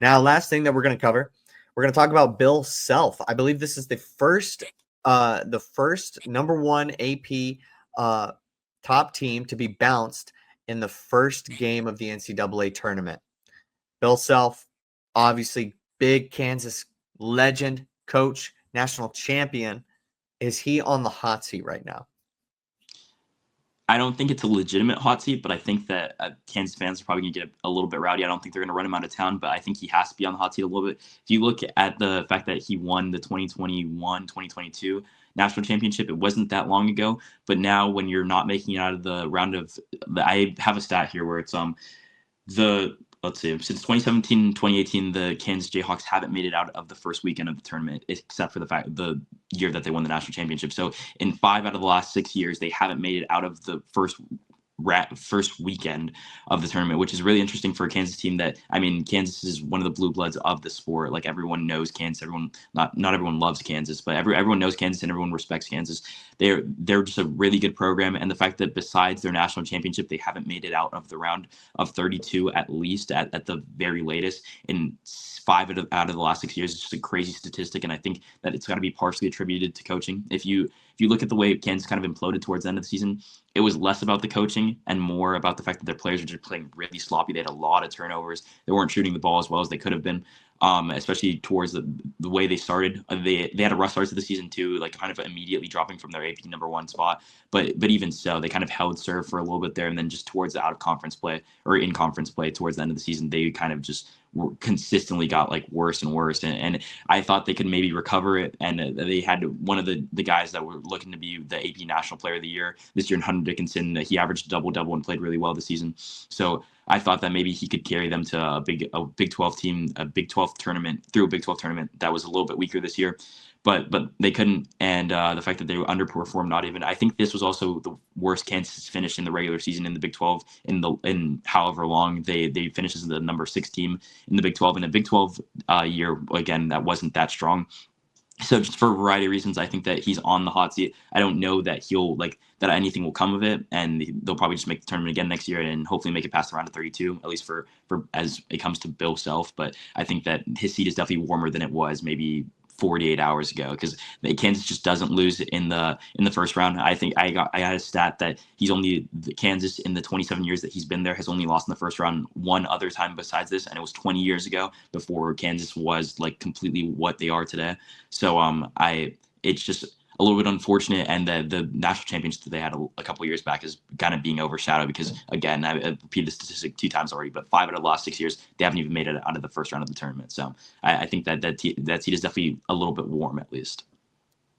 Now, last thing that we're going to cover, we're going to talk about Bill Self. I believe this is the first number one AP top team to be bounced in the first game of the NCAA tournament. Bill Self, obviously big Kansas legend, coach, national champion. Is he on the hot seat right now? I don't think it's a legitimate hot seat, but I think that Kansas fans are probably going to get a little bit rowdy. I don't think they're going to run him out of town, but I think he has to be on the hot seat a little bit. If you look at the fact that he won the 2021-2022 national championship, it wasn't that long ago. But now when you're not making it out of the round of – I have a stat here where it's the – let's see, since 2017 2018, the Kansas Jayhawks haven't made it out of the first weekend of the tournament, except for the year that they won the national championship. So in 5 out of the last 6 years, they haven't made it out of the first weekend of the tournament, which is really interesting for a Kansas team that, I mean, Kansas is one of the blue bloods of the sport. Like, everyone knows Kansas. Everyone, not everyone loves Kansas, but everyone knows Kansas and everyone respects Kansas. They're just a really good program. And the fact that besides their national championship, they haven't made it out of the round of 32 at least at the very latest in 5 out of the last 6 years is just a crazy statistic. And I think that it's got to be partially attributed to coaching. If you look at the way Kansas kind of imploded towards the end of the season, it was less about the coaching and more about the fact that their players were just playing really sloppy. They had a lot of turnovers. They weren't shooting the ball as well as they could have been, especially towards the way they started. They had a rough start to the season too, like kind of immediately dropping from their AP number 1 spot. But even so, they kind of held serve for a little bit there, and then just towards the out of conference play or in conference play towards the end of the season, they kind of just consistently got like worse and worse. And I thought they could maybe recover it. And they had one of the guys that were looking to be the AP National Player of the Year this year in Hunter Dickinson. He averaged double and played really well this season. So I thought that maybe he could carry them to a Big 12 team, a Big 12 tournament that was a little bit weaker this year. But they couldn't, and the fact that they underperformed, not even. I think this was also the worst Kansas finish in the regular season in the Big 12 in however long. They finished as the number 6 team in the Big 12. In a Big 12 year, again, that wasn't that strong. So just for a variety of reasons, I think that he's on the hot seat. I don't know that that anything will come of it, and they'll probably just make the tournament again next year and hopefully make it past the round of 32, at least for as it comes to Bill Self. But I think that his seat is definitely warmer than it was maybe 48 hours ago, because Kansas just doesn't lose in the first round. I think I had a stat that Kansas in the 27 years that he's been there has only lost in the first round one other time besides this, and it was 20 years ago, before Kansas was like completely what they are today. So it's just a little bit unfortunate, and the national championship that they had a couple years back is kind of being overshadowed because, again, I've repeated the statistic 2 times already, but 5 out of the last 6 years, they haven't even made it out of the first round of the tournament. So I think that seat is definitely a little bit warm, at least.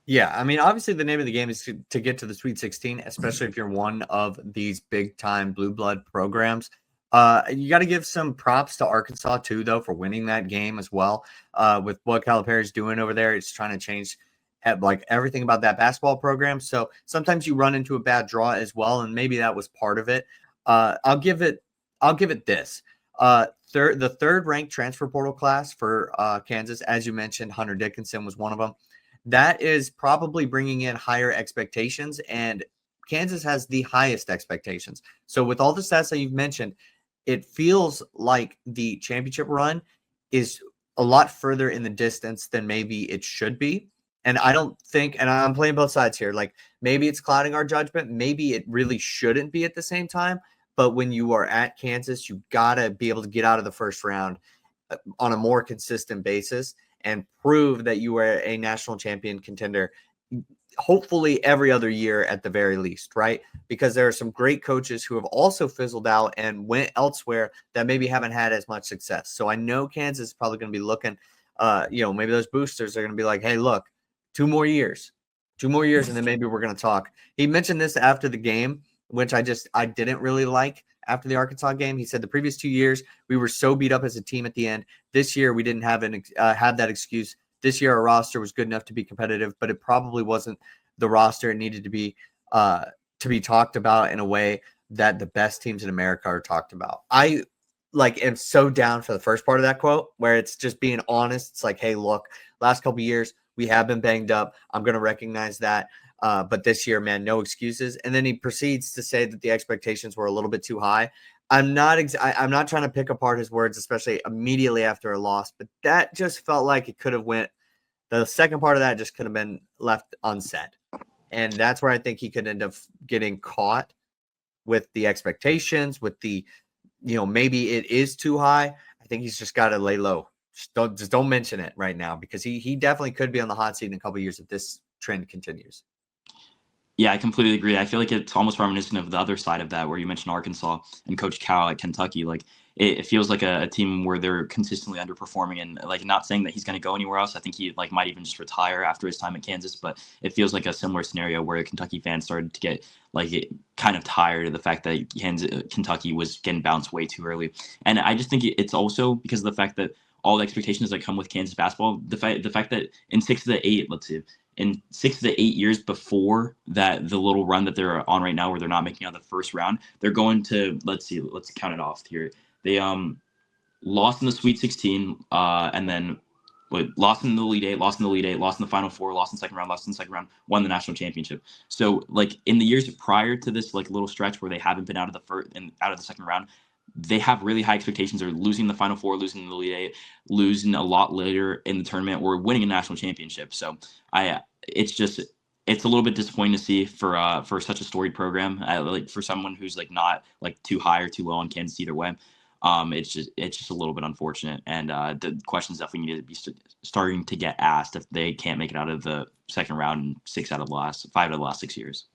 Yeah, I mean, obviously the name of the game is to get to the Sweet 16, especially if you're one of these big-time blue blood programs. You got to give some props to Arkansas, too, though, for winning that game as well. With what Calipari's doing over there, it's trying to change like everything about that basketball program. So sometimes you run into a bad draw as well, and maybe that was part of it. I'll give it this. The third ranked transfer portal class for Kansas, as you mentioned, Hunter Dickinson was one of them. That is probably bringing in higher expectations, and Kansas has the highest expectations. So with all the stats that you've mentioned, it feels like the championship run is a lot further in the distance than maybe it should be. And I don't think, and I'm playing both sides here, like maybe it's clouding our judgment. Maybe it really shouldn't be at the same time. But when you are at Kansas, you got to be able to get out of the first round on a more consistent basis and prove that you are a national champion contender, hopefully every other year at the very least, right? Because there are some great coaches who have also fizzled out and went elsewhere that maybe haven't had as much success. So I know Kansas is probably going to be looking, maybe those boosters are going to be like, hey, look, 2 more years, and then maybe we're going to talk. He mentioned this after the game, which I didn't really like. After the Arkansas game, he said the previous 2 years we were so beat up as a team at the end. This year we didn't have have that excuse. This year our roster was good enough to be competitive, but it probably wasn't the roster it needed to be talked about in a way that the best teams in America are talked about. I am so down for the first part of that quote, where it's just being honest. It's like, hey, look, last couple of years we have been banged up. I'm going to recognize that. But this year, man, no excuses. And then he proceeds to say that the expectations were a little bit too high. I'm not trying to pick apart his words, especially immediately after a loss, but that just felt like it could have went. The second part of that just could have been left unsaid, and that's where I think he could end up getting caught with the expectations, with the, maybe it is too high. I think he's just got to lay low. Just don't mention it right now, because he definitely could be on the hot seat in a couple of years if this trend continues. Yeah, I completely agree. I feel like it's almost reminiscent of the other side of that, where you mentioned Arkansas and Coach Cal at Kentucky. Like it feels like a team where they're consistently underperforming, and like not saying that he's going to go anywhere else. I think he like might even just retire after his time at Kansas. But it feels like a similar scenario where Kentucky fans started to get kind of tired of the fact that Kentucky was getting bounced way too early. And I just think it's also because of the fact that all the expectations that come with Kansas basketball, the fact that in 6 of the 8, let's see, in 6 of the 8 years before that, the little run that they're on right now where they're not making out the first round, they're going to, let's count it off here. They lost in the Sweet 16, and then lost in the Elite Eight, lost in the Elite Eight, lost in the Final Four, lost in the second round, lost in the second round, won the national championship. So like in the years prior to this like little stretch where they haven't been out of the first and out of the second round, they have really high expectations. They're losing the Final Four, losing the Elite Eight, losing a lot later in the tournament, or winning a national championship. So it's a little bit disappointing to see for such a storied program, like for someone who's like not like too high or too low on Kansas either way. It's just a little bit unfortunate, and the questions definitely need to be starting to get asked if they can't make it out of the second round in 5 out of the last 6 years.